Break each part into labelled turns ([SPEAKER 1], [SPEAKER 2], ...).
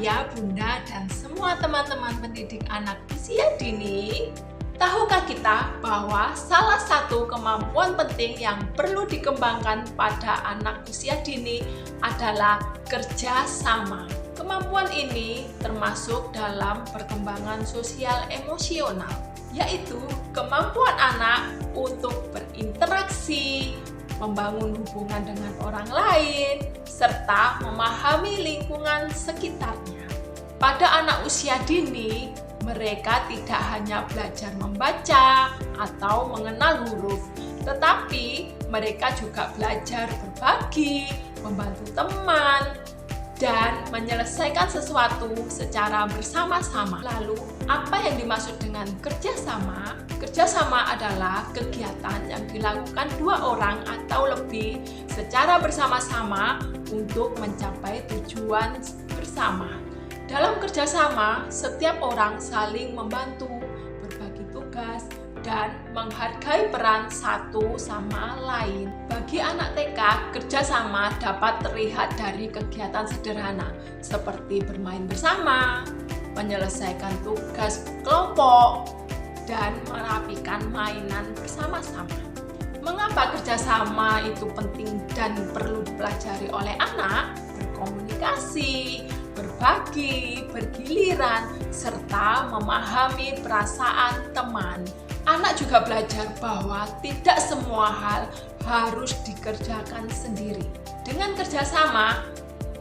[SPEAKER 1] Ayah, Bunda, dan semua teman-teman pendidik anak usia dini, tahukah kita bahwa salah satu kemampuan penting yang perlu dikembangkan pada anak usia dini adalah kerja sama. Kemampuan ini termasuk dalam perkembangan sosial emosional, yaitu kemampuan anak untuk berinteraksi, membangun hubungan dengan orang lain, serta memahami lingkungan sekitarnya. Pada anak usia dini, mereka tidak hanya belajar membaca atau mengenal huruf, tetapi mereka juga belajar berbagi, membantu teman, dan menyelesaikan sesuatu secara bersama-sama. Lalu, apa yang dimaksud dengan kerjasama? Kerjasama adalah kegiatan yang dilakukan dua orang atau lebih secara bersama-sama untuk mencapai tujuan bersama. Dalam kerjasama, setiap orang saling membantu, berbagi tugas, dan menghargai peran satu sama lain. Bagi anak TK, kerjasama dapat terlihat dari kegiatan sederhana seperti bermain bersama, menyelesaikan tugas kelompok, dan merapikan mainan bersama-sama. Mengapa kerjasama itu penting dan perlu dipelajari oleh anak? Berkomunikasi, berbagi, bergiliran, serta memahami perasaan teman. Anak juga belajar bahwa tidak semua hal harus dikerjakan sendiri. Dengan kerjasama,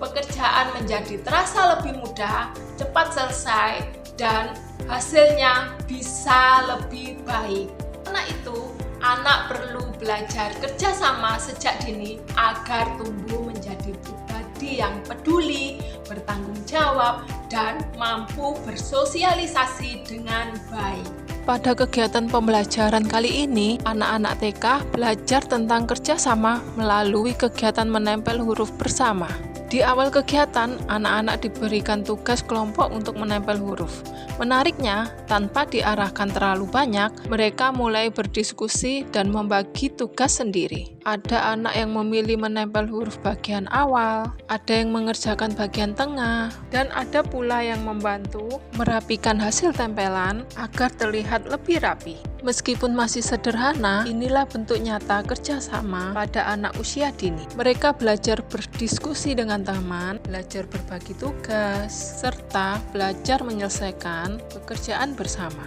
[SPEAKER 1] pekerjaan menjadi terasa lebih mudah, cepat selesai, dan hasilnya bisa lebih baik. Karena itu, anak perlu belajar kerjasama sejak dini agar tumbuh menjadi pribadi yang peduli, bertanggung jawab, dan mampu bersosialisasi dengan baik.
[SPEAKER 2] Pada kegiatan pembelajaran kali ini, anak-anak TK belajar tentang kerjasama melalui kegiatan menempel huruf bersama. Di awal kegiatan, anak-anak diberikan tugas kelompok untuk menempel huruf. Menariknya, tanpa diarahkan terlalu banyak, mereka mulai berdiskusi dan membagi tugas sendiri. Ada anak yang memilih menempel huruf bagian awal, ada yang mengerjakan bagian tengah, dan ada pula yang membantu merapikan hasil tempelan agar terlihat lebih rapi. Meskipun masih sederhana, inilah bentuk nyata kerjasama pada anak usia dini. Mereka belajar berdiskusi dengan teman, belajar berbagi tugas, serta belajar menyelesaikan pekerjaan bersama.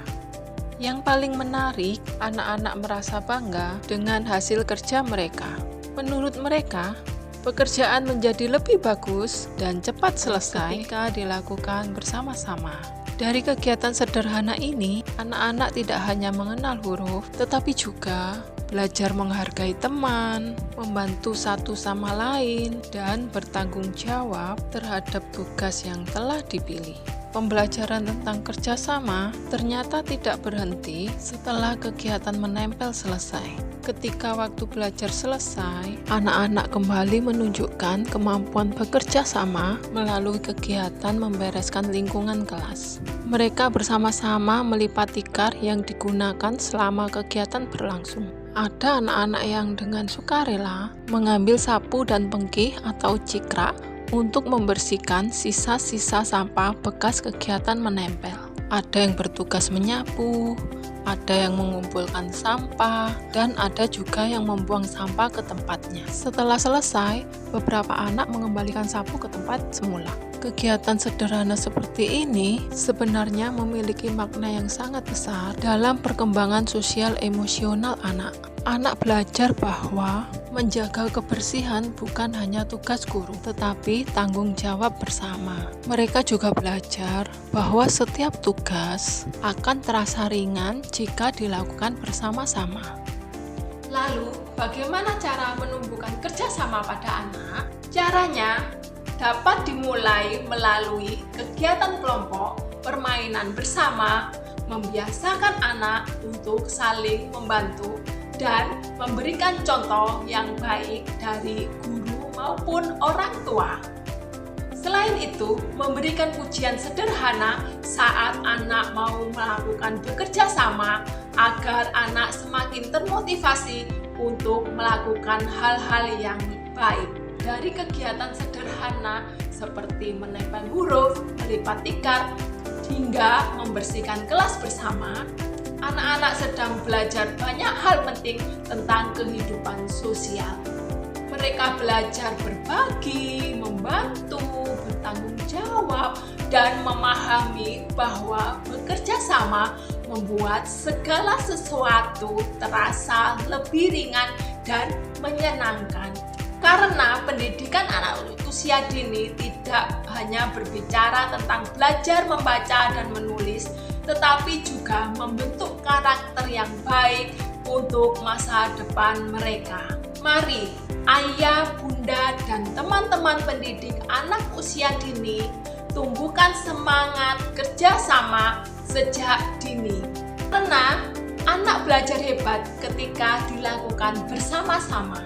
[SPEAKER 2] Yang paling menarik, anak-anak merasa bangga dengan hasil kerja mereka. Menurut mereka, pekerjaan menjadi lebih bagus dan cepat selesai ketika dilakukan bersama-sama. Dari kegiatan sederhana ini, anak-anak tidak hanya mengenal huruf, tetapi juga belajar menghargai teman, membantu satu sama lain, dan bertanggung jawab terhadap tugas yang telah dipilih. Pembelajaran tentang kerjasama ternyata tidak berhenti setelah kegiatan menempel selesai. Ketika waktu belajar selesai, anak-anak kembali menunjukkan kemampuan bekerja sama melalui kegiatan membereskan lingkungan kelas. Mereka bersama-sama melipat tikar yang digunakan selama kegiatan berlangsung. Ada anak-anak yang dengan sukarela mengambil sapu dan pengki atau cikrak untuk membersihkan sisa-sisa sampah bekas kegiatan menempel. Ada yang bertugas menyapu, ada yang mengumpulkan sampah, dan ada juga yang membuang sampah ke tempatnya. Setelah selesai, beberapa anak mengembalikan sapu ke tempat semula. Kegiatan sederhana seperti ini sebenarnya memiliki makna yang sangat besar dalam perkembangan sosial emosional anak. Anak belajar bahwa menjaga kebersihan bukan hanya tugas guru, tetapi tanggung jawab bersama. Mereka juga belajar bahwa setiap tugas akan terasa ringan jika dilakukan bersama-sama.
[SPEAKER 1] Lalu, bagaimana cara menumbuhkan kerjasama pada anak? Caranya dapat dimulai melalui kegiatan kelompok, permainan bersama, membiasakan anak untuk saling membantu, dan memberikan contoh yang baik dari guru maupun orang tua. Selain itu, memberikan pujian sederhana saat anak mau melakukan bekerja sama agar anak semakin termotivasi untuk melakukan hal-hal yang baik. Dari kegiatan sederhana seperti menempel huruf, melipat tikar, hingga membersihkan kelas bersama, anak-anak sedang belajar banyak hal penting tentang kehidupan sosial. Mereka belajar berbagi, membantu, bertanggung jawab, dan memahami bahwa bekerja sama membuat segala sesuatu terasa lebih ringan dan menyenangkan. Karena pendidikan anak usia dini tidak hanya berbicara tentang belajar membaca dan menulis, tetapi juga membentuk karakter yang baik untuk masa depan mereka. Mari, ayah, bunda, dan teman-teman pendidik anak usia dini, tumbuhkan semangat kerjasama sejak dini. Karena anak belajar hebat ketika dilakukan bersama-sama.